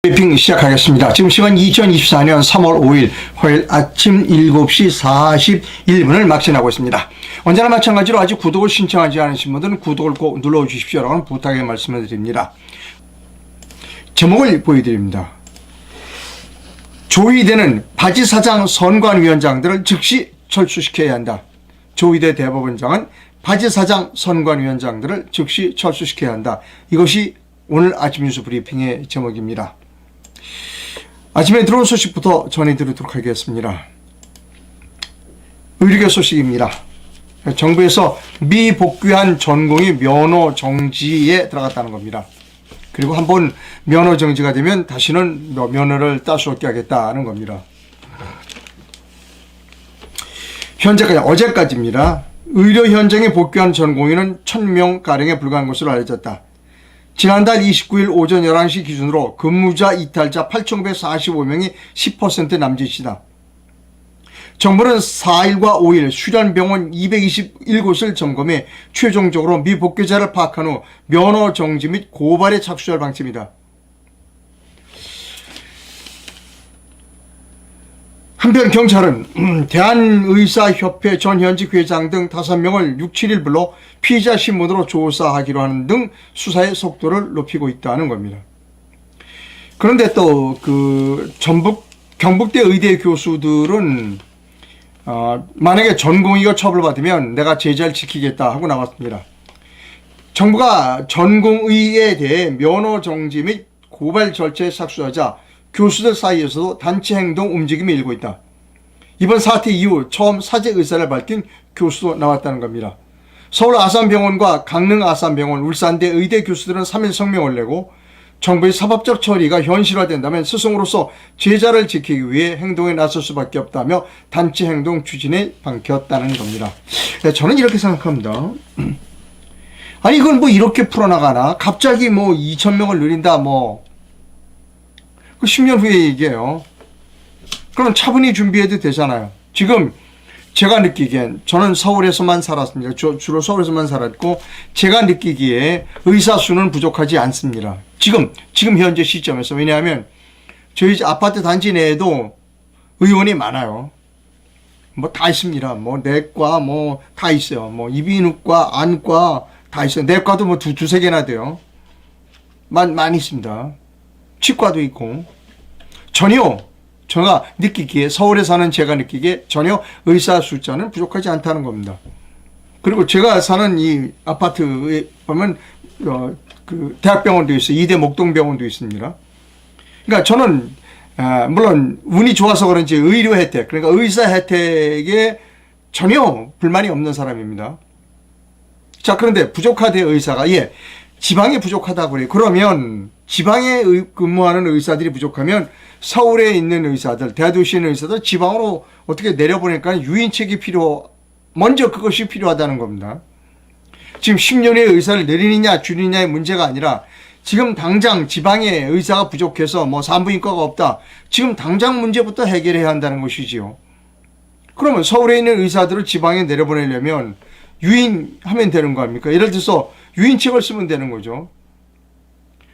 브리핑 시작하겠습니다. 지금 시간 2024년 3월 5일 화요일 아침 7시 41분을 막 지나고 있습니다. 언제나 마찬가지로 아직 구독을 신청하지 않으신 분들은 구독을 꼭 눌러주십시오라는 부탁의 말씀을 드립니다. 제목을 보여드립니다. 조의대는 바지사장 선관위원장들을 즉시 철수시켜야 한다. 조의대 대법원장은 바지사장 선관위원장들을 즉시 철수시켜야 한다. 이것이 오늘 아침 뉴스 브리핑의 제목입니다. 아침에 들어온 소식부터 전해드리도록 하겠습니다. 의료계 소식입니다. 정부에서 미복귀한 전공이 면허 정지에 들어갔다는 겁니다. 그리고 한번 면허 정지가 되면 다시는 면허를 딸 수 없게 하겠다는 겁니다. 현재까지, 어제까지입니다. 의료 현장에 복귀한 전공의는 1000명가량에 불과한 것으로 알려졌다. 지난달 29일 오전 11시 기준으로 근무자 이탈자 8,945명이 10% 남짓이다. 정부는 4일과 5일 수련병원 221곳을 점검해 최종적으로 미복귀자를 파악한 후 면허 정지 및 고발에 착수할 방침이다. 한편 경찰은 대한의사협회 전 현직 회장 등 5명을 6, 7일 불러 피의자 신문으로 조사하기로 하는 등 수사의 속도를 높이고 있다는 겁니다. 그런데 또 경북대 의대 교수들은 만약에 전공의가 처벌받으면 내가 제자를 지키겠다 하고 나왔습니다. 정부가 전공의에 대해 면허 정지 및 고발 절차에 착수하자 교수들 사이에서도 단체 행동 움직임이 일고 있다. 이번 사태 이후 처음 사죄 의사를 밝힌 교수도 나왔다는 겁니다. 서울 아산병원과 강릉 아산병원, 울산대 의대 교수들은 3일 성명을 내고 정부의 사법적 처리가 현실화된다면 스승으로서 제자를 지키기 위해 행동에 나설 수밖에 없다며 단체 행동 추진에 밝혔다는 겁니다. 저는 이렇게 생각합니다. 아니 이걸 뭐 이렇게 풀어나가나? 갑자기 뭐 2,000명을 늘린다 뭐 10년 후에 얘기해요. 그럼 차분히 준비해도 되잖아요. 지금 제가 느끼기엔 저는 서울에서만 살았습니다. 주로 서울에서만 살았고 제가 느끼기에 의사 수는 부족하지 않습니다. 지금 현재 시점에서. 왜냐하면 저희 아파트 단지 내에도 의원이 많아요. 뭐 다 있습니다. 뭐 내과 뭐 다 있어요. 뭐 이비인후과, 안과 다 있어요. 내과도 뭐 두세 개나 돼요. 많이 있습니다. 치과도 있고. 전혀 제가 느끼기에 서울에 사는 제가 느끼기에 전혀 의사 숫자는 부족하지 않다는 겁니다. 그리고 제가 사는 이 아파트에 보면 대학병원도 있어요. 이대 목동병원도 있습니다. 그러니까 저는 물론 운이 좋아서 그런지 의료 혜택, 그러니까 의사 혜택에 전혀 불만이 없는 사람입니다. 자, 그런데 부족하대 의사가 지방이 부족하다고 그래요. 그러면 지방에 근무하는 의사들이 부족하면 서울에 있는 의사들, 대도시에 있는 의사들 지방으로 어떻게 내려보니까 유인책이 먼저 그것이 필요하다는 겁니다. 지금 10년의 의사를 내리느냐 줄이느냐의 문제가 아니라 지금 당장 지방에 의사가 부족해서 뭐 산부인과가 없다. 지금 당장 문제부터 해결해야 한다는 것이지요. 그러면 서울에 있는 의사들을 지방에 내려보내려면 유인하면 되는 거 아닙니까? 예를 들어서 유인책을 쓰면 되는 거죠.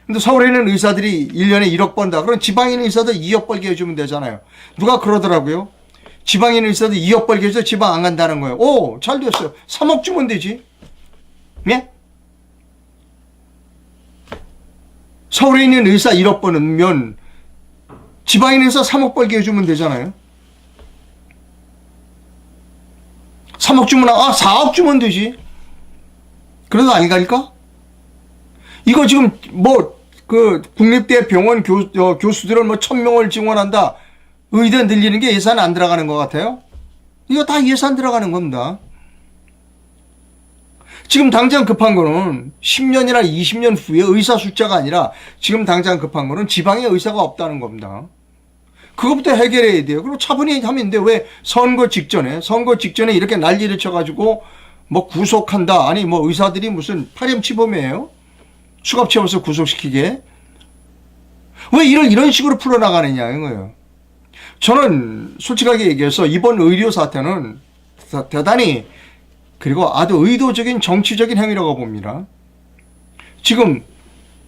근데 서울에 있는 의사들이 1년에 1억 번다. 그럼 지방에 있는 의사들 2억 벌게 해주면 되잖아요. 누가 그러더라고요. 지방에 있는 의사들 2억 벌게 해서 지방 안 간다는 거예요. 오, 잘 됐어요. 3억 주면 되지. 예? 서울에 있는 의사 1억 버는 지방에 있는 의사 3억 벌게 해주면 되잖아요. 3억 주면 4억 주면 되지. 그래도 안 갈까? 이거 지금 국립대 병원 교수들을 1,000명을 증원한다. 의대 늘리는 게 예산 안 들어가는 것 같아요? 이거 다 예산 들어가는 겁니다. 지금 당장 급한 거는 10년이나 20년 후에 의사 숫자가 아니라 지금 당장 급한 거는 지방에 의사가 없다는 겁니다. 그것부터 해결해야 돼요. 그리고 차분히 하면 돼. 왜 선거 직전에 이렇게 난리를 쳐가지고 뭐 구속한다. 아니 뭐 의사들이 무슨 파렴치범이에요? 수갑 채워서 구속시키게. 왜 이런 식으로 풀어나가느냐 이거예요. 저는 솔직하게 얘기해서 이번 의료 사태는 대단히 그리고 아주 의도적인 정치적인 행위라고 봅니다. 지금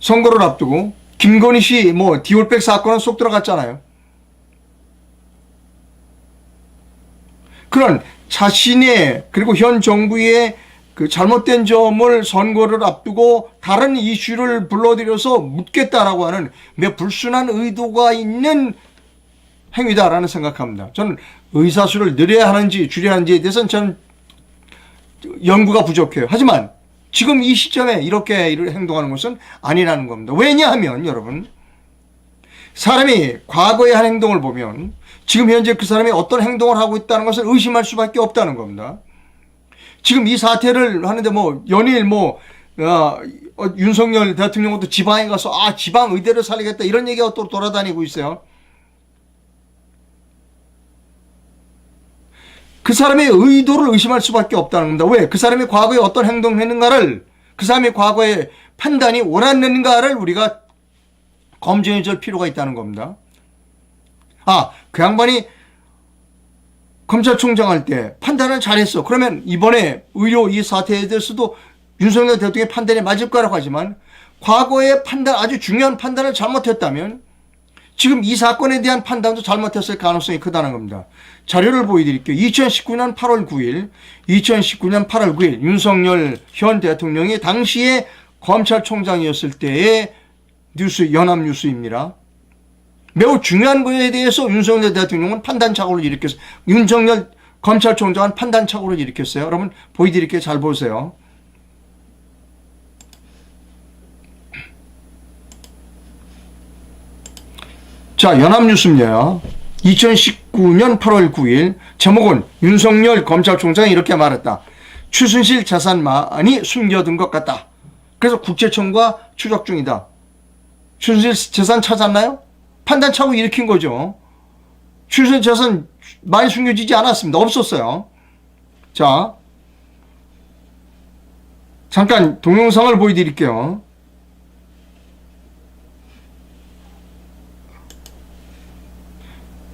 선거를 앞두고 김건희 씨 뭐 디올백 사건은 쏙 들어갔잖아요. 그런 자신의 그리고 현 정부의 그 잘못된 점을 선거를 앞두고 다른 이슈를 불러들여서 묻겠다라고 하는 매우 불순한 의도가 있는 행위다라는 생각합니다. 저는 의사수를 늘려야 하는지 줄여야 하는지에 대해서는 저는 연구가 부족해요. 하지만 지금 이 시점에 이렇게 행동하는 것은 아니라는 겁니다. 왜냐하면 여러분, 사람이 과거의 한 행동을 보면 지금 현재 그 사람이 어떤 행동을 하고 있다는 것을 의심할 수밖에 없다는 겁니다. 지금 이 사태를 하는데 뭐 연일 윤석열 대통령도 지방에 가서 지방 의대를 살리겠다 이런 얘기가 또 돌아다니고 있어요. 그 사람의 의도를 의심할 수밖에 없다는 겁니다. 왜? 그 사람이 과거에 어떤 행동을 했는가를, 그 사람의 과거의 판단이 옳았는가를 우리가 검증해 줄 필요가 있다는 겁니다. 그 양반이 검찰총장 할 때 판단을 잘했어. 그러면 이번에 의료 이 사태에 대해서도 윤석열 대통령의 판단이 맞을 거라고 하지만 과거의 판단, 아주 중요한 판단을 잘못했다면 지금 이 사건에 대한 판단도 잘못했을 가능성이 크다는 겁니다. 자료를 보여드릴게요. 2019년 8월 9일 윤석열 현 대통령이 당시에 검찰총장이었을 때의 뉴스, 연합뉴스입니다. 매우 중요한 것에 대해서 윤석열 대통령은 판단착오를 일으켰어요. 윤석열 검찰총장은 판단착오를 일으켰어요. 여러분 보여드릴게요. 잘 보세요. 자, 연합뉴스입니다. 2019년 8월 9일 제목은 윤석열 검찰총장이 이렇게 말했다. 최순실 재산만이 숨겨둔 것 같다. 그래서 국세청과 추적 중이다. 최순실 재산 찾았나요? 판단착오 일으킨 거죠. 최순실 재산 많이 숨겨지지 않았습니다. 없었어요. 자, 잠깐 동영상을 보여드릴게요.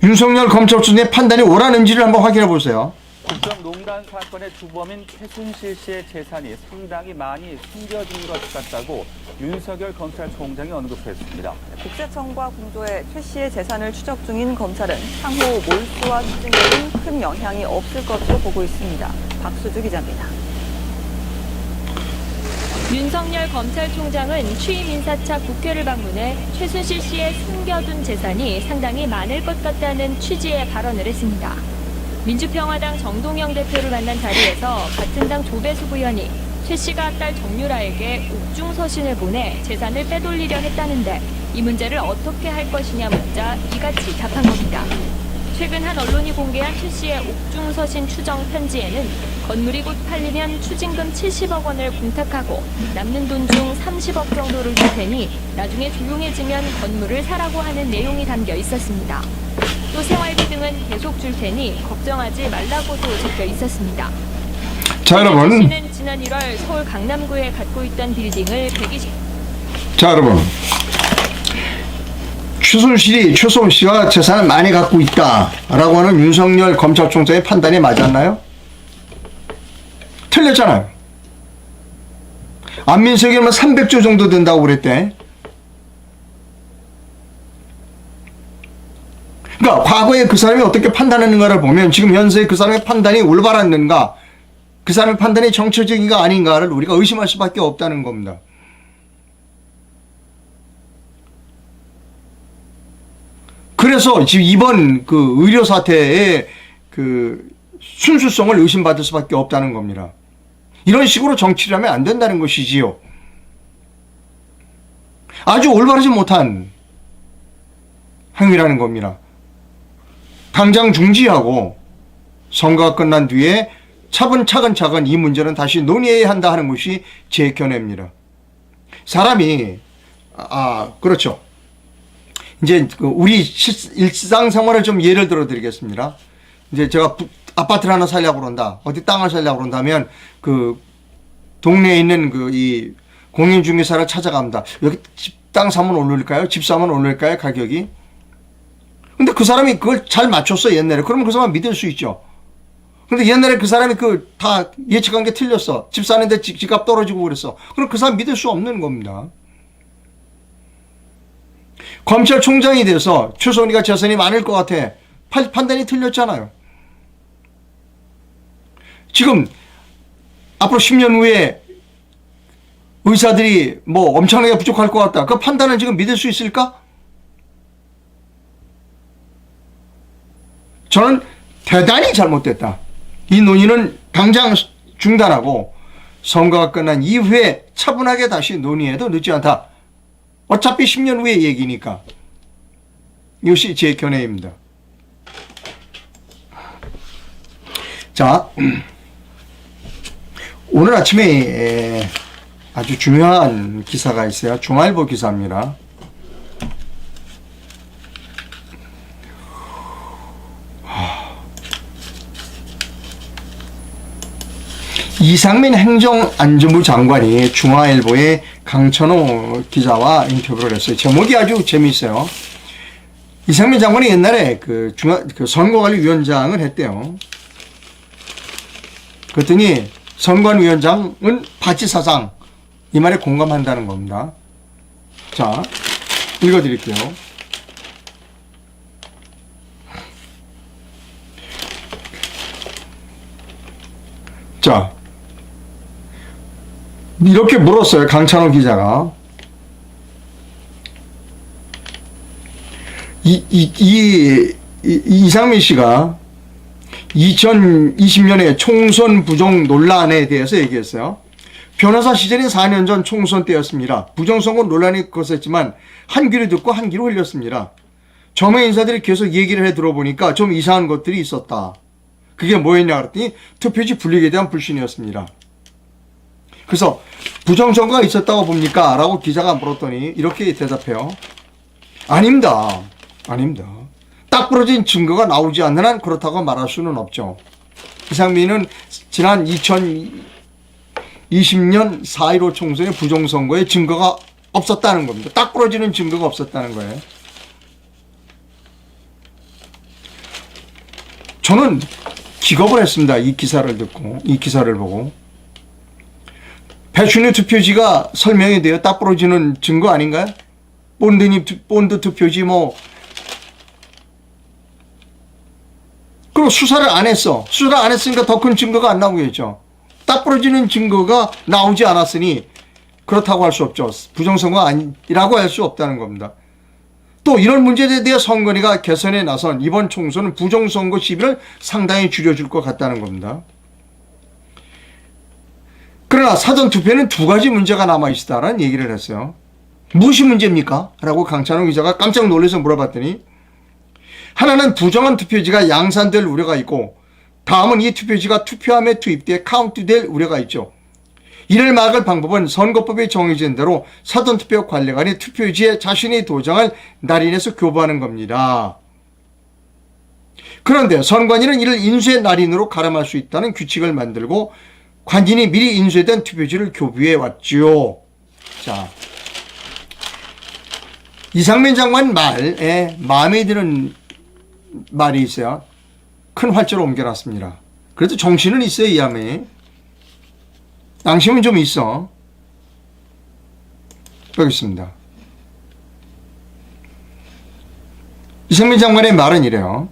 윤석열 검찰총장의 판단이 옳았는지를 한번 확인해 보세요. 국정농단 사건의 주범인 최순실 씨의 재산이 상당히 많이 숨겨진 것 같다고 윤석열 검찰총장이 언급했습니다. 국세청과 공조해 최 씨의 재산을 추적 중인 검찰은 향후 몰수와 추징에는 큰 영향이 없을 것으로 보고 있습니다. 박수주 기자입니다. 윤석열 검찰총장은 취임 인사차 국회를 방문해 최순실 씨의 숨겨둔 재산이 상당히 많을 것 같다는 취지의 발언을 했습니다. 민주평화당 정동영 대표를 만난 자리에서 같은 당 조배수 의원이 최 씨가 딸 정유라에게 옥중서신을 보내 재산을 빼돌리려 했다는데 이 문제를 어떻게 할 것이냐 묻자 이같이 답한 겁니다. 최근 한 언론이 공개한 최 씨의 옥중서신 추정 편지에는 건물이 곧 팔리면 추징금 70억 원을 공탁하고 남는 돈 중 30억 정도를 줄 테니 나중에 조용해지면 건물을 사라고 하는 내용이 담겨 있었습니다. 또 생활비 등은 계속 줄 테니 걱정하지 말라고도 적혀 있었습니다. 자, 여러분. 최 씨는 지난 1월 서울 강남구에 갖고 있던 빌딩을 120. 자, 여러분. 최순실 씨가 재산을 많이 갖고 있다라고 하는 윤석열 검찰총장의 판단이 맞았나요? 틀렸잖아요. 안민석이면 300조 정도 된다고 그랬대. 그러니까 과거에 그 사람이 어떻게 판단했는가를 보면 지금 현재 그 사람의 판단이 올바랐는가, 그 사람의 판단이 정치적인가 아닌가를 우리가 의심할 수밖에 없다는 겁니다. 그래서 지금 이번 그 의료 사태의 그 순수성을 의심받을 수밖에 없다는 겁니다. 이런 식으로 정치를 하면 안 된다는 것이지요. 아주 올바르지 못한 행위라는 겁니다. 당장 중지하고 선거가 끝난 뒤에 차근차근 이 문제는 다시 논의해야 한다 하는 것이 제 견해입니다. 사람이 그렇죠. 이제 우리 일상생활을 좀 예를 들어 드리겠습니다. 이제 제가 아파트를 하나 살려고 그런다. 어디 땅을 살려고 그런다면 그 동네에 있는 이 공인중개사를 찾아갑니다. 여기 땅 사면 올릴까요? 집 사면 올릴까요? 가격이? 근데 그 사람이 그걸 잘 맞췄어, 옛날에. 그러면 그 사람 믿을 수 있죠. 근데 옛날에 그 사람이 다 예측한 게 틀렸어. 집 사는데 집값 떨어지고 그랬어. 그럼 그 사람 믿을 수 없는 겁니다. 검찰총장이 돼서 최순실이가 재산이 많을 것 같아. 판단이 틀렸잖아요. 지금 앞으로 10년 후에 의사들이 뭐 엄청나게 부족할 것 같다. 그 판단을 지금 믿을 수 있을까? 저는 대단히 잘못됐다. 이 논의는 당장 중단하고 선거가 끝난 이후에 차분하게 다시 논의해도 늦지 않다. 어차피 10년 후의 얘기니까. 이것이 제 견해입니다. 자, 오늘 아침에 아주 중요한 기사가 있어요. 중앙일보 기사입니다. 이상민 행정안전부 장관이 중앙일보의 강천호 기자와 인터뷰를 했어요. 제목이 아주 재미있어요. 이상민 장관이 옛날에 그 선거관리위원장을 했대요. 그랬더니 선관위원장은 바치사장, 이 말에 공감한다는 겁니다. 자, 읽어드릴게요. 자, 이렇게 물었어요. 강찬호 기자가. 이상민 씨가 2020년에 총선 부정 논란에 대해서 얘기했어요. 변호사 시절인 4년 전 총선 때였습니다. 부정선거 논란이 거셌지만 한 귀로 듣고 한 귀로 흘렸습니다. 점의 인사들이 계속 얘기를 해 들어보니까 좀 이상한 것들이 있었다. 그게 뭐였냐 그랬더니 투표지 분리에 대한 불신이었습니다. 그래서 부정선거가 있었다고 봅니까? 라고 기자가 물었더니 이렇게 대답해요. 아닙니다. 아닙니다. 딱 부러진 증거가 나오지 않는 한 그렇다고 말할 수는 없죠. 이상민은 지난 2020년 4.15 총선의 부정선거에 증거가 없었다는 겁니다. 딱 부러지는 증거가 없었다는 거예요. 저는 기겁을 했습니다. 이 기사를 듣고, 이 기사를 보고. 배춘희 투표지가 설명이 돼요. 딱 부러지는 증거 아닌가요? 본드 투표지 뭐. 그리고 수사를 안 했어. 수사를 안 했으니까 더 큰 증거가 안 나오겠죠. 딱 부러지는 증거가 나오지 않았으니 그렇다고 할 수 없죠. 부정선거 아니라고 할 수 없다는 겁니다. 또 이런 문제에 대해 선관위가 개선에 나선 이번 총선은 부정선거 시비를 상당히 줄여줄 것 같다는 겁니다. 그러나 사전투표에는 두 가지 문제가 남아있다는 얘기를 했어요. 무엇이 문제입니까? 라고 강찬호 기자가 깜짝 놀라서 물어봤더니 하나는 부정한 투표지가 양산될 우려가 있고 다음은 이 투표지가 투표함에 투입돼 카운트될 우려가 있죠. 이를 막을 방법은 선거법에 정해진 대로 사전투표 관리관이 투표지에 자신이 도장을 날인해서 교부하는 겁니다. 그런데 선관위는 이를 인쇄 날인으로 가름할 수 있다는 규칙을 만들고 관인이 미리 인쇄된 투표지를 교부해 왔지요. 자, 이상민 장관 말에 마음에 드는 말이 있어요. 큰 활자로 옮겨놨습니다. 그래도 정신은 있어요, 이 양반이. 양심은 좀 있어. 여기있습니다. 이상민 장관의 말은 이래요.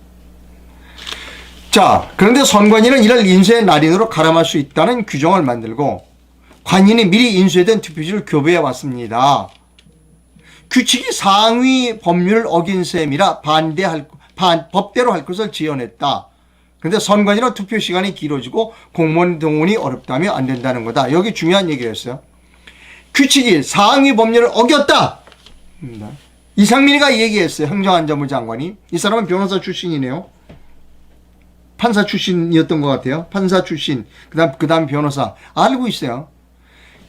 자, 그런데 선관위는 이를 인쇄 날인으로 가름할 수 있다는 규정을 만들고 관인이 미리 인쇄된 투표지를 교부해 왔습니다. 규칙이 상위 법률을 어긴 셈이라 법대로 할 것을 지연했다. 그런데 선관위는 투표 시간이 길어지고 공무원 동원이 어렵다면 안 된다는 거다. 여기 중요한 얘기를 했어요. 규칙이 상위 법률을 어겼다. 이상민이가 얘기했어요. 행정안전부 장관이. 이 사람은 변호사 출신이네요. 판사 출신이었던 것 같아요. 판사 출신, 그 다음 변호사. 알고 있어요.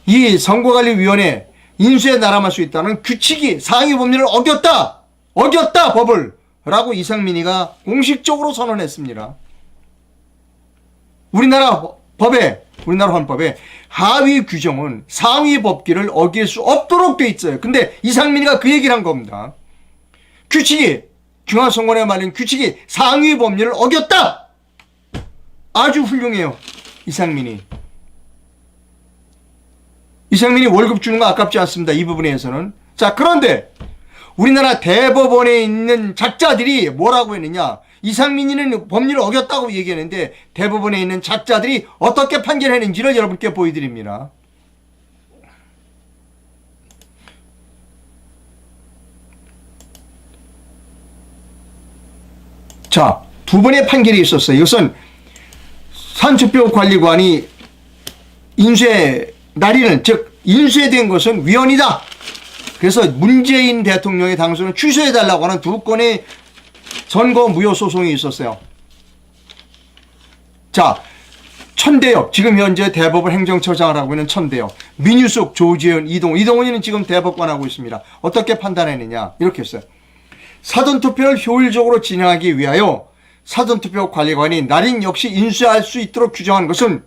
이 선거관리위원회 인수에 나람할 수 있다는 규칙이 상위 법률을 어겼다. 어겼다 법을. 라고 이상민이가 공식적으로 선언했습니다. 우리나라 헌법에 하위 규정은 상위 법규를 어길 수 없도록 돼 있어요. 근데 이상민이가 그 얘기를 한 겁니다. 규칙이, 중앙선관위가 말린 규칙이 상위 법률을 어겼다. 아주 훌륭해요. 이상민이 월급 주는 거 아깝지 않습니다. 이 부분에서는. 자, 그런데 우리나라 대법원에 있는 작자들이 뭐라고 했느냐. 이상민이는 법률을 어겼다고 얘기했는데 대법원에 있는 작자들이 어떻게 판결했는지를 여러분께 보여드립니다. 자, 두 번의 판결이 있었어요. 이것은 산투표관리관이 인쇄 날인은, 즉 인쇄된 것은 위헌이다. 그래서 문재인 대통령의 당선을 취소해달라고 하는 두 건의 선거 무효 소송이 있었어요. 자, 천대엽, 지금 현재 대법원 행정처장을 하고 있는 천대엽, 민유숙, 조지현, 이동훈이는 지금 대법관하고 있습니다. 어떻게 판단했느냐 이렇게 했어요. 사전투표를 효율적으로 진행하기 위하여 사전투표관리관이 날인 역시 인쇄할 수 있도록 규정한 것은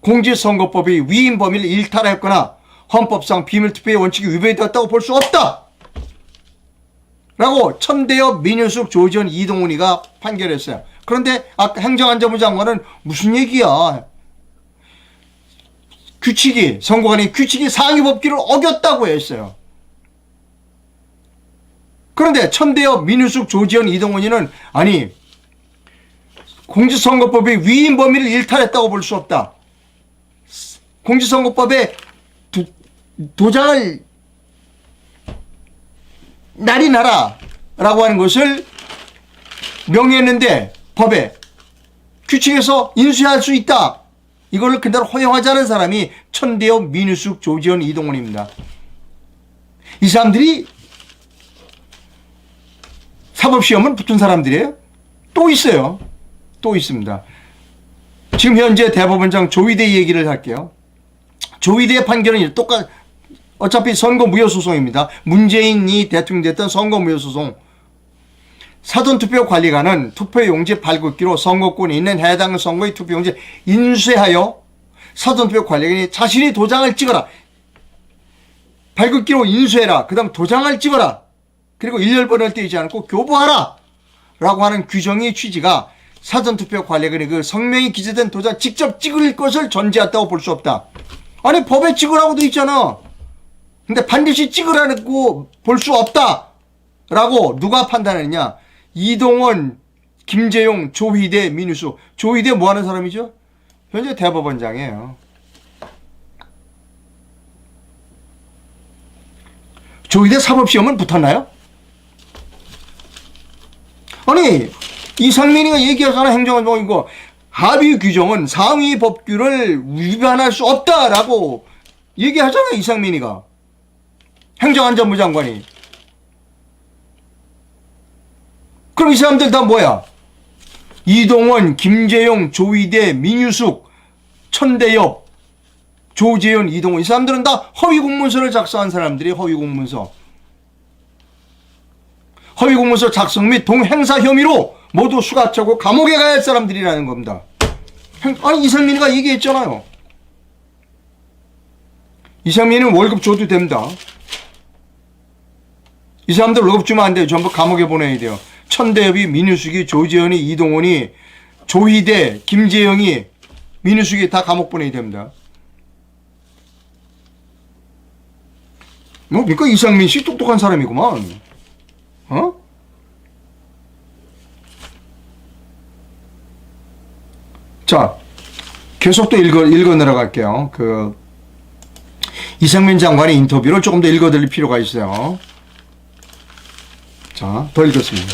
공직선거법의 위임 범위를 일탈하였거나 헌법상 비밀투표의 원칙이 위배되었다고 볼 수 없다 라고 천대엽, 민유숙, 조지현, 이동훈이가 판결했어요. 그런데 아까 행정안전부 장관은 무슨 얘기야, 규칙이, 선거관이 규칙이 상위법규를 어겼다고 했어요. 그런데 천대엽, 민유숙, 조지현, 이동훈이는 아니 공직선거법의 위임 범위를 일탈했다고 볼 수 없다. 공직선거법에 도장을 날인하라 라고 하는 것을 명의했는데 법에 규칙에서 인쇄할 수 있다. 이걸 그대로 허용하지 않은 사람이 천대엽, 민유숙, 조지현, 이동훈입니다. 이 사람들이 사법시험을 붙은 사람들이에요? 또 있어요. 또 있습니다. 지금 현재 대법원장 조희대 얘기를 할게요. 조희대의 판결은 어차피 선거 무효 소송입니다. 문재인이 대통령 됐던 선거 무효 소송. 사전투표관리관은 투표용지 발급기로 선거권이 있는 해당 선거의 투표용지 인쇄하여 사전투표관리관이 자신이 도장을 찍어라. 발급기로 인쇄해라. 그 다음 도장을 찍어라. 그리고 일렬번호를 떼지 않고 교부하라 라고 하는 규정의 취지가 사전투표관리관이 그 성명이 기재된 도장 직접 찍을 것을 전제했다고 볼 수 없다. 아니 법에 찍으라고 돼 있잖아. 근데 반드시 찍으라고 볼 수 없다 라고 누가 판단했냐. 이동원, 김재용, 조희대, 민유숙. 조희대 뭐하는 사람이죠? 현재 대법원장이에요. 조희대 사법시험은 붙었나요? 아니 이상민이가 얘기하잖아. 행정안전 이거 합의 규정은 상위 법규를 위반할 수 없다라고 얘기하잖아. 이상민이가 행정안전부 장관이. 그럼 이 사람들 다 뭐야? 이동원, 김재용, 조희대, 민유숙, 천대엽, 조재현, 이동훈. 이 사람들은 다 허위공문서를 작성한 사람들이 허위공문서. 허위공문서 작성 및 동행사 혐의로 모두 수갑차고 감옥에 가야 할 사람들이라는 겁니다. 아니 이상민이가 얘기했잖아요. 이상민이는 월급 줘도 됩니다. 이 사람들 월급 주면 안 돼요. 전부 감옥에 보내야 돼요. 천대엽이, 민유숙이, 조재현이, 이동훈이, 조희대, 김재영이, 민유숙이 다 감옥 보내야 됩니다. 뭐 그러니까 이상민 씨 똑똑한 사람이구만. 어? 자, 계속 또 읽어 내려갈게요. 이상민 장관의 인터뷰를 조금 더 읽어드릴 필요가 있어요. 자, 더 읽었습니다.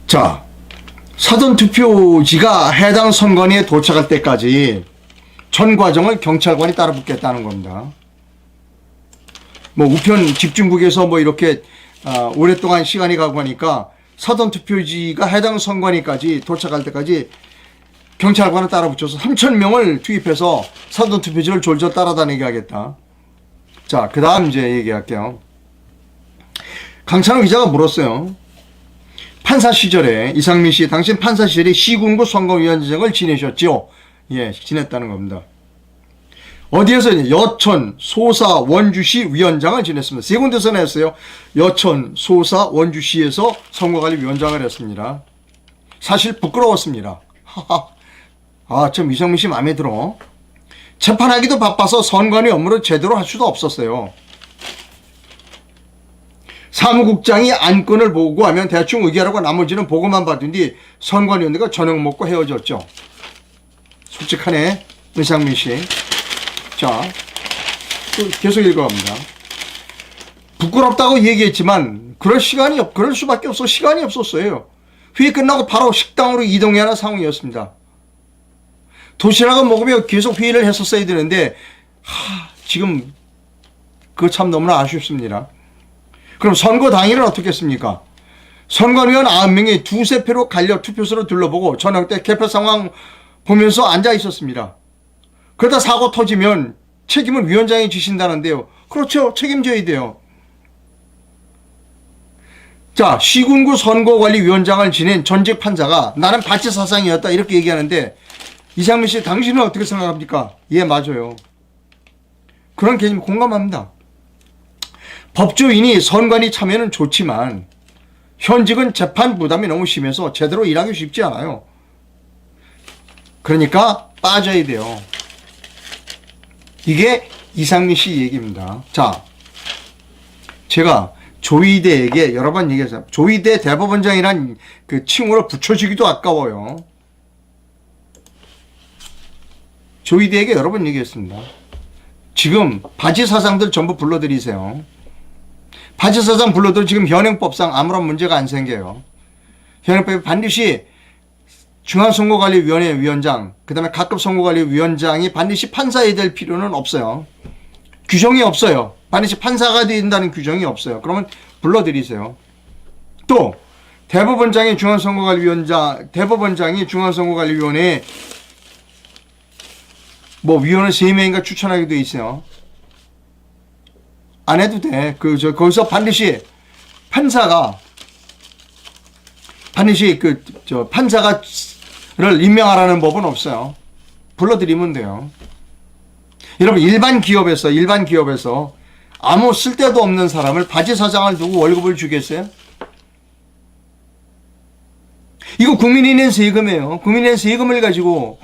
자, 사전투표지가 해당 선관위에 도착할 때까지 전 과정을 경찰관이 따라 붙겠다는 겁니다. 뭐 우편 집중국에서 뭐 이렇게 오랫동안 시간이 가고 하니까 사전투표지가 해당 선관위까지 도착할 때까지 경찰관을 따라 붙여서 3,000명을 투입해서 사전투표지를 졸졸 따라다니게 하겠다. 자, 그 다음 이제 얘기할게요. 강찬호 기자가 물었어요. 판사 시절에 이상민 씨, 당신 판사 시절에 시군구 선거위원장을 지내셨죠? 예, 지냈다는 겁니다. 어디에서? 여천, 소사, 원주시 위원장을 지냈습니다. 세 군데서 냈어요. 여천, 소사, 원주시에서 선거관리위원장을 했습니다. 사실 부끄러웠습니다. 아, 참 이상민 씨 마음에 들어. 재판하기도 바빠서 선관위 업무를 제대로 할 수도 없었어요. 사무국장이 안건을 보고하면 대충 의결하고 나머지는 보고만 받은 뒤 선관위원들과 저녁 먹고 헤어졌죠. 솔직하네, 이상민 씨. 자, 계속 읽어갑니다. 부끄럽다고 얘기했지만 그럴 수밖에 없어. 시간이 없었어요. 회의 끝나고 바로 식당으로 이동해야 하는 상황이었습니다. 도시락을 먹으며 계속 회의를 했었어야 되는데 지금 그거 참 너무나 아쉽습니다. 그럼 선거 당일은 어떻게 했습니까? 선관위원 9명이 두세 표로 갈려 투표소를 둘러보고 저녁 때 개표 상황 보면서 앉아 있었습니다. 그러다 사고 터지면 책임을 위원장이 지신다는데요. 그렇죠. 책임져야 돼요. 자, 시군구 선거관리위원장을 지낸 전직 판사가 나는 바치 사상이었다 이렇게 얘기하는데 이상민 씨 당신은 어떻게 생각합니까? 예, 맞아요. 그런 개념 공감합니다. 법조인이 선관위 참여는 좋지만 현직은 재판 부담이 너무 심해서 제대로 일하기 쉽지 않아요. 그러니까 빠져야 돼요. 이게 이상민 씨 얘기입니다. 자, 제가 조희대에게 여러 번 얘기했어요. 조희대 대법원장이란 그 칭호를 붙여주기도 아까워요. 조희대에게 여러 번 얘기했습니다. 지금 바지 사상들 전부 불러들이세요. 바지 사상 불러도 지금 현행법상 아무런 문제가 안 생겨요. 현행법에 반드시 중앙선거관리위원회 위원장, 그 다음에 각급 선거관리위원장이 반드시 판사해야 될 필요는 없어요. 규정이 없어요. 반드시 판사가 된다는 규정이 없어요. 그러면 불러들이세요. 또 대법원장이 중앙선거관리위원회에 뭐 위원을 3명인가 추천하게 돼 있어요. 안 해도 돼. 거기서 반드시 판사가 판사를 임명하라는 법은 없어요. 불러들이면 돼요. 여러분, 일반 기업에서 아무 쓸데도 없는 사람을 바지 사장을 두고 월급을 주겠어요? 이거 국민이 낸 세금이에요. 국민이 낸 세금을 가지고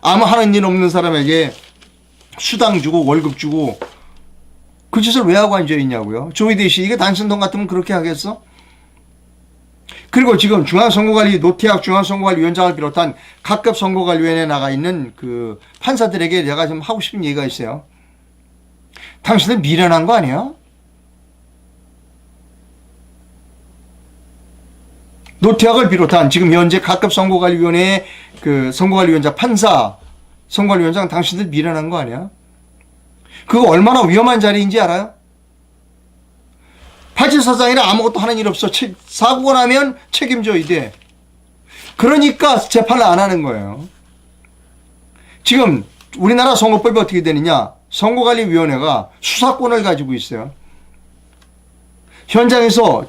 아무 하는 일 없는 사람에게 수당 주고 월급 주고 그 짓을 왜 하고 앉아있냐고요. 조희대 씨, 이게 단순 돈 같으면 그렇게 하겠어? 그리고 지금 노태학 중앙선거관리위원장을 비롯한 각급 선거관리위원회에 나가 있는 그 판사들에게 내가 좀 하고 싶은 얘기가 있어요. 당신들 미련한 거 아니야? 노태학을 비롯한 지금 현재 각급 선거관리위원회의 그 선거관리위원장 선거관리위원장 당신들 미련한 거 아니야? 그거 얼마나 위험한 자리인지 알아요? 바지 사장이라 아무것도 하는 일 없어. 사고가 나면 책임져야 돼. 그러니까 재판을 안 하는 거예요. 지금 우리나라 선거법이 어떻게 되느냐? 선거관리위원회가 수사권을 가지고 있어요. 현장에서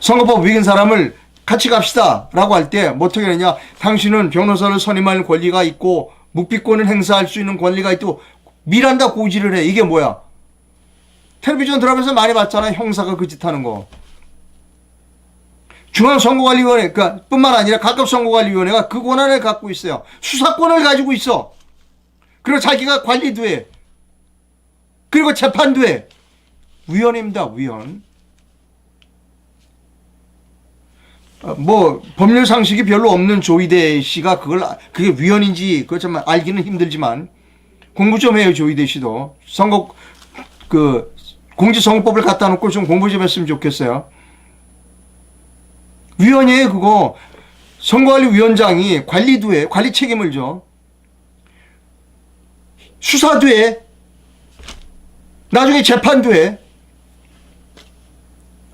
선거법 위반 사람을 같이 갑시다 라고 할 때 뭐 어떻게 하느냐? 당신은 변호사를 선임할 권리가 있고 묵비권을 행사할 수 있는 권리가 있고 밀한다 고지를 해. 이게 뭐야? 텔레비전 드라마에서 많이 봤잖아요. 형사가 그 짓 하는 거. 중앙선거관리위원회 뿐만 아니라 각급선거관리위원회가 그 권한을 갖고 있어요. 수사권을 가지고 있어. 그리고 자기가 관리도 해. 그리고 재판도 해. 위원입니다. 위원. 뭐 법률 상식이 별로 없는 조희대 씨가 그게 위원인지 그거 좀 알기는 힘들지만 공부 좀 해요. 조희대 씨도 공직선거법을 갖다 놓고 좀 공부 좀 했으면 좋겠어요. 위원이에요. 그거 선거관리위원장이 관리도 해. 관리 책임을 져. 수사도 해. 나중에 재판도 해.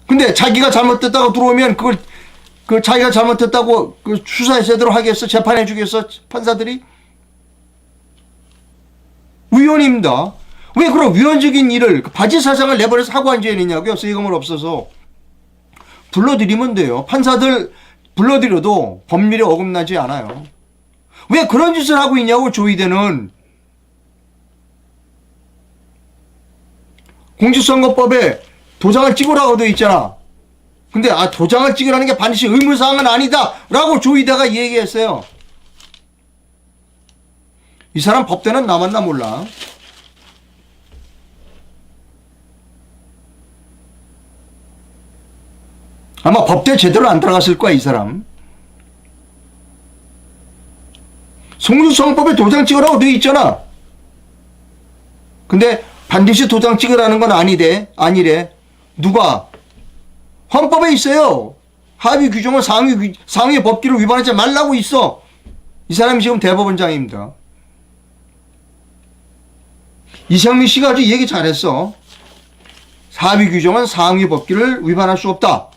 근데 자기가 잘못됐다고 들어오면 그걸 자기가 잘못했다고 수사에 제대로 하겠어? 재판해 주겠어? 판사들이? 위원입니다. 왜 그런 위원적인 일을 바지 사장을 내버려서 하고 앉아있느냐고요? 세금을 없어서. 불러들이면 돼요. 판사들 불러들여도 법률에 어긋나지 않아요. 왜 그런 짓을 하고 있냐고. 조희대는 공직선거법에 도장을 찍으라고 되어 있잖아. 근데 도장을 찍으라는 게 반드시 의무사항은 아니다 라고 조희대가 얘기했어요. 이 사람 법대는 남았나 몰라. 아마 법대 제대로 안 들어갔을 거야, 이 사람. 공직선거법에 도장 찍으라고 되어 있잖아. 근데 반드시 도장 찍으라는 건 아니래. 누가? 헌법에 있어요. 하위 규정은 상위 법규를 위반하지 말라고 있어. 이 사람이 지금 대법원장입니다. 이상민 씨가 아주 얘기 잘했어. 하위 규정은 상위 법규를 위반할 수 없다.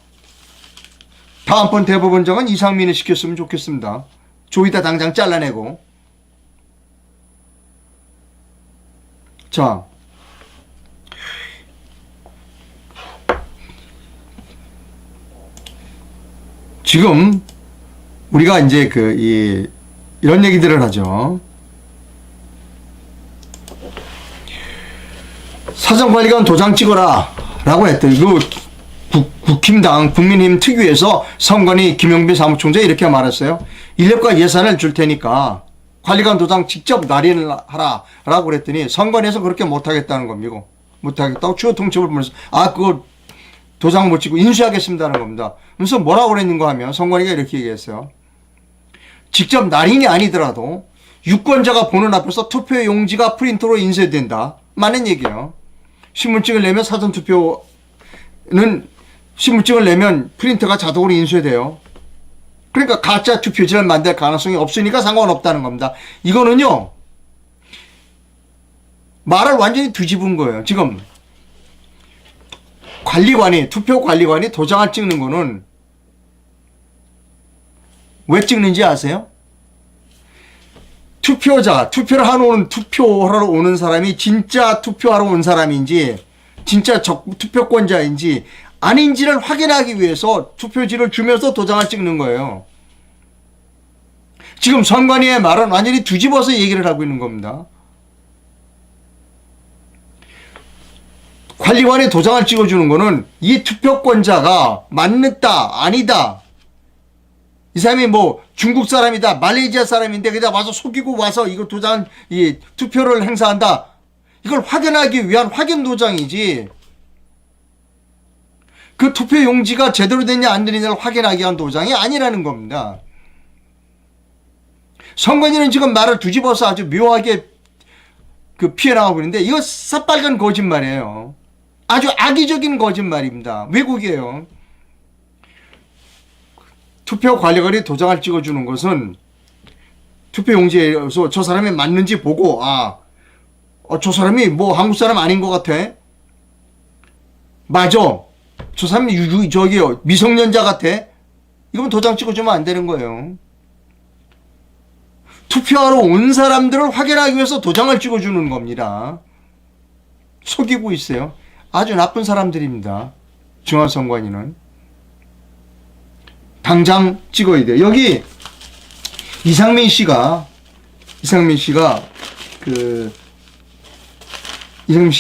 다음번 대법원장은 이상민을 시켰으면 좋겠습니다. 조이다 당장 잘라내고. 자, 지금 우리가 이제 이런 얘기들을 하죠. 사정관리관 도장 찍어라 라고 했더니 국힘당 국민힘 특위에서 선관위 김용빈 사무총장 이렇게 말했어요. 인력과 예산을 줄 테니까 관리관 도장 직접 날인을 하라 라고 그랬더니 선관위에서 그렇게 못하겠다는 겁니다. 못하겠다고 주요 통첩을 보면서 그거 도장 못 찍고 인수하겠습니다는 겁니다. 그래서 뭐라고 그랬는가 하면 선관위가 이렇게 얘기했어요. 직접 날인이 아니더라도 유권자가 보는 앞에서 투표 용지가 프린터로 인쇄된다. 많은 얘기예요. 신분증을 내면 신분증을 내면 프린터가 자동으로 인쇄돼요. 그러니까 가짜 투표지를 만들 가능성이 없으니까 상관없다는 겁니다. 이거는요, 말을 완전히 뒤집은 거예요. 지금 투표 관리관이 도장을 찍는 거는 왜 찍는지 아세요? 투표하러 오는 사람이 진짜 투표하러 온 사람인지, 진짜 투표권자인지 아닌지를 확인하기 위해서 투표지를 주면서 도장을 찍는 거예요. 지금 선관위의 말은 완전히 뒤집어서 얘기를 하고 있는 겁니다. 관리관이 도장을 찍어주는 거는 이 투표권자가 맞는다, 아니다. 이 사람이 중국 사람이다, 말레이시아 사람인데 그냥 와서 속이고 와서 이거 투표를 행사한다. 이걸 확인하기 위한 확인 도장이지. 그 투표 용지가 제대로 됐냐 안 됐냐를 확인하기 위한 도장이 아니라는 겁니다. 선관위는 지금 말을 뒤집어서 아주 묘하게 피해 나가고 있는데 이거 새빨간 거짓말이에요. 아주 악의적인 거짓말입니다. 왜곡이에요. 투표 관리관이 도장을 찍어주는 것은 투표 용지에서 저 사람이 맞는지 보고 저 사람이 한국 사람 아닌 것 같아. 맞아. 저 사람이 미성년자 같아. 이건 도장 찍어주면 안 되는 거예요. 투표하러 온 사람들을 확인하기 위해서 도장을 찍어주는 겁니다. 속이고 있어요. 아주 나쁜 사람들입니다. 중앙선관위는. 당장 찍어야 돼요. 여기 이상민 씨가 이상민 씨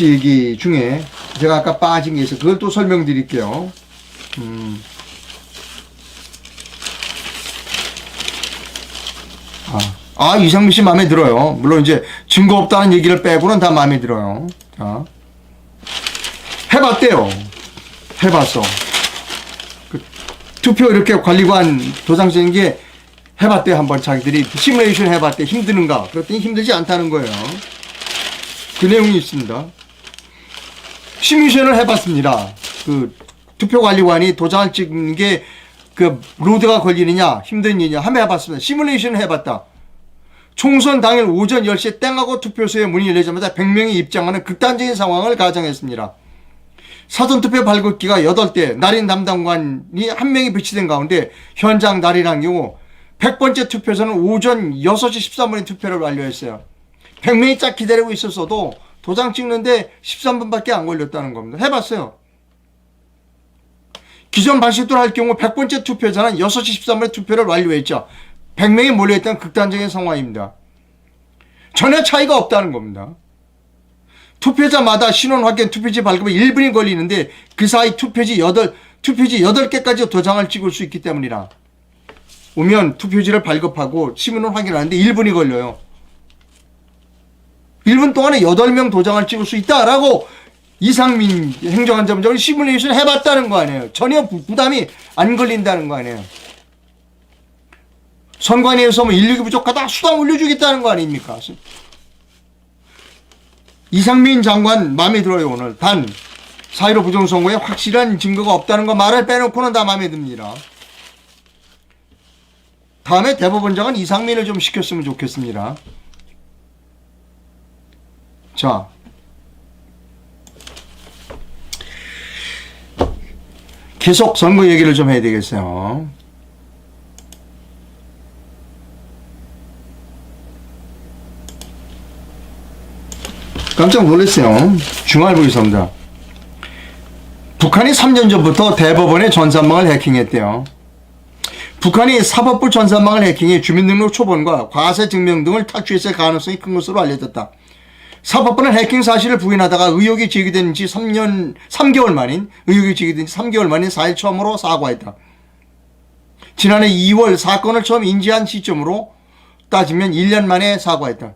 얘기 중에 제가 아까 빠진 게 있어요. 그걸 또 설명드릴게요. 이상민 씨 마음에 들어요. 물론 이제 증거 없다는 얘기를 빼고는 다 마음에 들어요. 자, 해봤대요. 해봤어. 투표 이렇게 관리관 도장 찍는 게 해봤대요. 한번 자기들이 시뮬레이션 해봤대. 힘드는가? 그랬더니 힘들지 않다는 거예요. 그 내용이 있습니다. 시뮬레이션을 해봤습니다. 투표 관리관이 도장을 찍는 게 로드가 걸리느냐 힘든 일이냐 한번 해봤습니다. 시뮬레이션을 해봤다. 총선 당일 오전 10시에 땡하고 투표소에 문이 열리자마자 100명이 입장하는 극단적인 상황을 가정했습니다. 사전투표 발급기가 8대, 날인 담당관이 1명이 배치된 가운데 현장 날인한 경우 100번째 투표소는 오전 6시 13분에 투표를 완료했어요. 100명이 쫙 기다리고 있었어도 도장 찍는데 13분밖에 안 걸렸다는 겁니다. 해봤어요. 기존 방식대로 할 경우 100번째 투표자는 6시 13분에 투표를 완료했죠. 100명이 몰려있다는 극단적인 상황입니다. 전혀 차이가 없다는 겁니다. 투표자마다 신원 확인, 투표지 발급에 1분이 걸리는데 그 사이 투표지 8개까지 도장을 찍을 수 있기 때문이라. 오면 투표지를 발급하고 신원 확인하는데 1분이 걸려요. 1분 동안에 8명 도장을 찍을 수 있다라고 이상민 행정안전부장이 시뮬레이션 해봤다는 거 아니에요. 전혀 부담이 안 걸린다는 거 아니에요. 선관위에서 뭐 인력이 부족하다 수당 올려주겠다는 거 아닙니까? 이상민 장관 마음에 들어요. 오늘 단 4.15 부정선거에 확실한 증거가 없다는 거 말을 빼놓고는 다 마음에 듭니다. 다음에 대법원장은 이상민을 좀 시켰으면 좋겠습니다. 자, 계속 선거 얘기를 좀 해야 되겠어요. 깜짝 놀랐어요. 중앙일보에서입니다. 북한이 3년 전부터 대법원의 전산망을 해킹했대요. 북한이 사법부 전산망을 해킹해 주민등록 초본과 과세 증명 등을 탈취했을 가능성이 큰 것으로 알려졌다. 사법부는 해킹 사실을 부인하다가 의혹이 제기된 지 3개월 만인 4일 처음으로 사과했다. 지난해 2월 사건을 처음 인지한 시점으로 따지면 1년 만에 사과했다.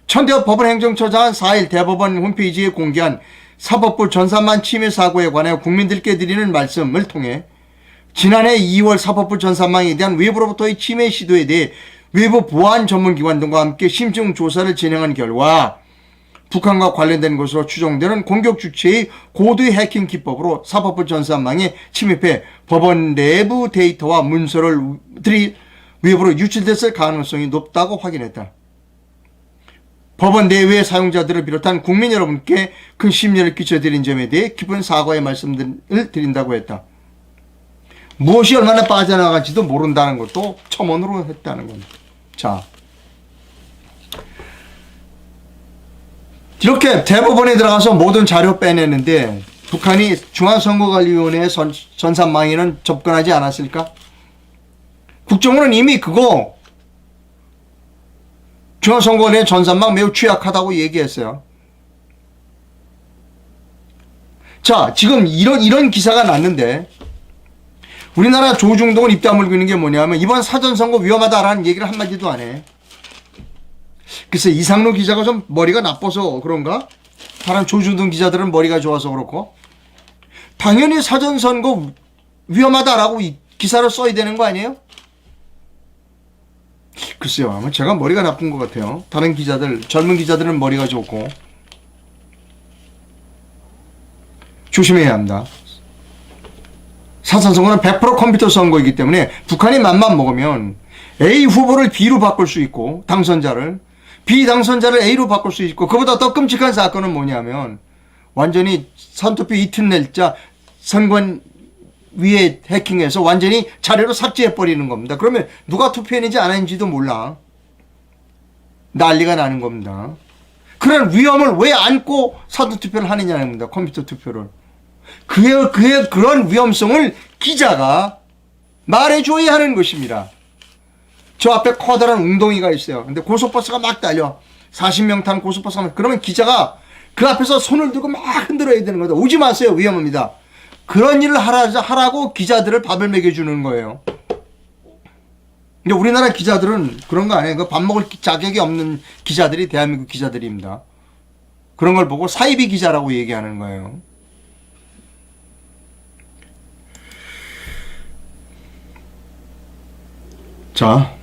천대엽 법원행정처장은 4일 대법원 홈페이지에 공개한 사법부 전산망 침해 사고에 관해 국민들께 드리는 말씀을 통해 지난해 2월 사법부 전산망에 대한 외부로부터의 침해 시도에 대해 외부 보안 전문기관 등과 함께 심층 조사를 진행한 결과 북한과 관련된 것으로 추정되는 공격 주체의 고도의 해킹 기법으로 사법부 전산망에 침입해 법원 내부 데이터와 문서들이 외부로 유출됐을 가능성이 높다고 확인했다. 법원 내외의 사용자들을 비롯한 국민 여러분께 큰 심려를 끼쳐드린 점에 대해 깊은 사과의 말씀을 드린다고 했다. 무엇이 얼마나 빠져나갈지도 모른다는 것도 첨언으로 했다는 겁니다. 자, 이렇게 대법원에 들어가서 모든 자료 빼내는데 북한이 중앙선거관리위원회의 전산망에는 접근하지 않았을까? 국정원은 이미 그거 중앙선거관리의 전산망 매우 취약하다고 얘기했어요. 자, 지금 이런 기사가 났는데 우리나라 조중동은 입 다물고 있는 게 뭐냐면 이번 사전선거 위험하다라는 얘기를 한마디도 안 해. 글쎄 이상로 기자가 좀 머리가 나빠서 그런가? 다른 조중동 기자들은 머리가 좋아서 그렇고 당연히 사전선거 위험하다라고 이 기사를 써야 되는 거 아니에요? 글쎄요, 아마 제가 머리가 나쁜 것 같아요. 다른 기자들, 젊은 기자들은 머리가 좋고 조심해야 합니다. 사전선거는 100% 컴퓨터 선거이기 때문에 북한이 맘만 먹으면 A 후보를 B로 바꿀 수 있고 당선자를 B 당선자를 A로 바꿀 수 있고 그보다 더 끔찍한 사건은 뭐냐면 완전히 선투표 이튿날짜 선관위에 해킹해서 완전히 자료로 삭제해버리는 겁니다. 그러면 누가 투표했는지 안 했는지도 몰라. 난리가 나는 겁니다. 그런 위험을 왜 안고 사전투표를 하느냐는 겁니다. 컴퓨터 투표를. 그의 그런 위험성을 기자가 말해줘야 하는 것입니다. 저 앞에 커다란 웅덩이가 있어요. 근데 고속버스가 막 달려. 40명 탄 고속버스가. 그러면 기자가 그 앞에서 손을 들고 막 흔들어야 되는 겁니다. 오지 마세요. 위험합니다. 그런 일을 하라고 기자들을 밥을 먹여주는 거예요. 근데 우리나라 기자들은 그런 거 아니에요. 밥 먹을 자격이 없는 기자들이 대한민국 기자들입니다. 그런 걸 보고 사이비 기자라고 얘기하는 거예요. 자,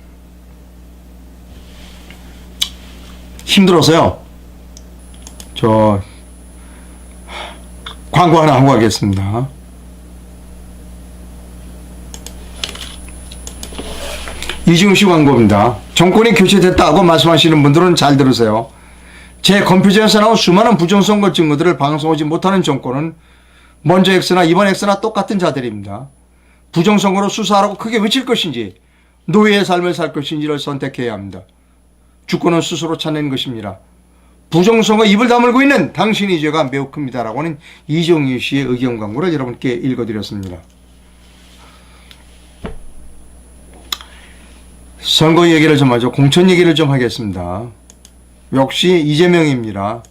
힘들어서요. 저 광고 하나 하고 가겠습니다. 이지훈 씨 광고입니다. 정권이 교체됐다고 말씀하시는 분들은 잘 들으세요. 제 컴퓨터에서 나온 수많은 부정선거 증거들을 방송하지 못하는 정권은 먼저 X나 이번 X나 똑같은 자들입니다. 부정선거로 수사하라고 크게 외칠 것인지 노예의 삶을 살 것인지를 선택해야 합니다. 주권은 스스로 찾는 것입니다. 부정선거 입을 다물고 있는 당신의 죄가 매우 큽니다. 라고 하는 이정희 씨의 의견 광고를 여러분께 읽어드렸습니다. 선거 얘기를 좀 하죠. 공천 얘기를 좀 하겠습니다. 역시 이재명입니다.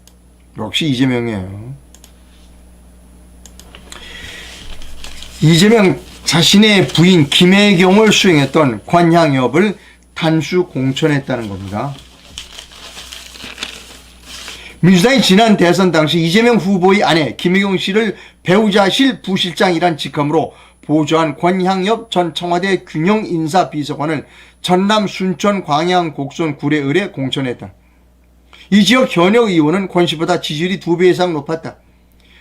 역시 이재명이에요. 이재명 자신의 부인 김혜경을 수행했던 관향업을 단수 공천했다는 겁니다. 민주당이 지난 대선 당시 이재명 후보의 아내 김혜경 씨를 배우자실 부실장이란 직함으로 보좌한 권향엽 전 청와대 균형인사비서관을 전남 순천 광양 곡선 구례 을에 공천했다. 이 지역 현역 의원은 권 씨보다 지지율이 2배 이상 높았다.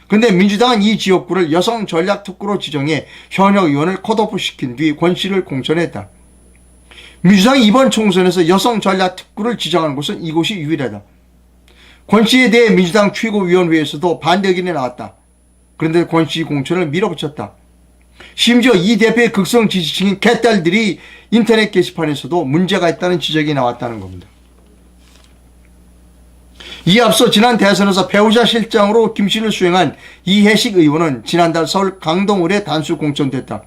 그런데 민주당은 이 지역구를 여성 전략특구로 지정해 현역 의원을 컷오프 시킨 뒤 권 씨를 공천했다. 민주당이 이번 총선에서 여성 전략특구를 지정한 곳은 이곳이 유일하다. 권 씨에 대해 민주당 최고위원회에서도 반대 의견이 나왔다. 그런데 권 씨 공천을 밀어붙였다. 심지어 이 대표의 극성 지지층인 개딸들이 인터넷 게시판에서도 문제가 있다는 지적이 나왔다는 겁니다. 이에 앞서 지난 대선에서 배우자 실장으로 김 씨를 수행한 이해식 의원은 지난달 서울 강동을에 단수 공천됐다.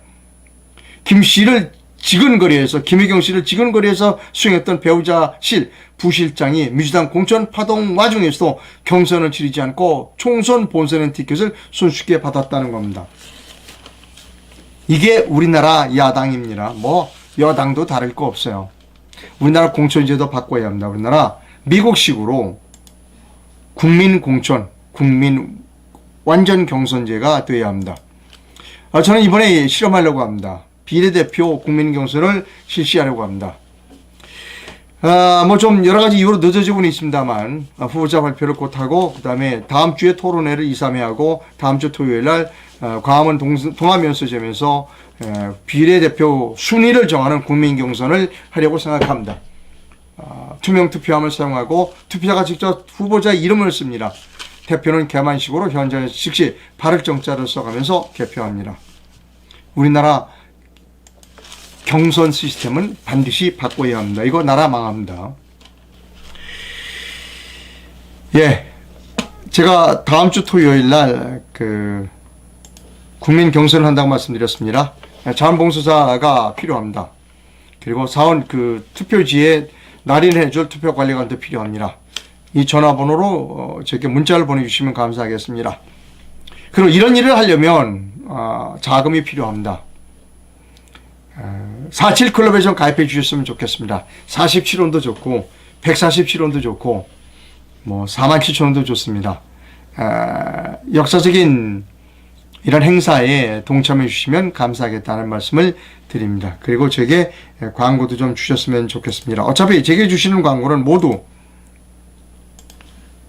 김 씨를 지근거리에서 김혜경 씨를 지근거리에서 수행했던 배우자실 부실장이 민주당 공천 파동 와중에서도 경선을 치르지 않고 총선 본선의 티켓을 손쉽게 받았다는 겁니다. 이게 우리나라 야당입니다. 뭐 여당도 다를 거 없어요. 우리나라 공천제도 바꿔야 합니다. 우리나라 미국식으로 국민 공천, 국민 완전 경선제가 되어야 합니다. 저는 이번에 실험하려고 합니다. 비례대표 국민 경선을 실시하려고 합니다. 뭐 좀 여러 가지 이유로 늦어지고는 있습니다만 후보자 발표를 곧 하고 그 다음에 다음 주에 토론회를 2, 3회 하고 다음 주 토요일 날 광화문 동아면서점에서 비례대표 순위를 정하는 국민 경선을 하려고 생각합니다. 투명 투표함을 사용하고 투표자가 직접 후보자 이름을 씁니다. 대표는 개만식으로 현장에서 즉시 발을정자를 써가면서 개표합니다. 우리나라 경선 시스템은 반드시 바꿔야 합니다. 이거 나라 망합니다. 예, 제가 다음 주 토요일 날 국민 경선을 한다고 말씀드렸습니다. 자원봉사자가 필요합니다. 그리고 사원 투표지에 날인해줄 투표관리관도 필요합니다. 이 전화번호로 저에게 문자를 보내주시면 감사하겠습니다. 그리고 이런 일을 하려면 자금이 필요합니다. 47클럽에 좀 가입해 주셨으면 좋겠습니다. 47원도 좋고 147원도 좋고 뭐 47,000원도 좋습니다. 역사적인 이런 행사에 동참해 주시면 감사하겠다는 말씀을 드립니다. 그리고 제게 광고도 좀 주셨으면 좋겠습니다. 어차피 제게 주시는 광고는 모두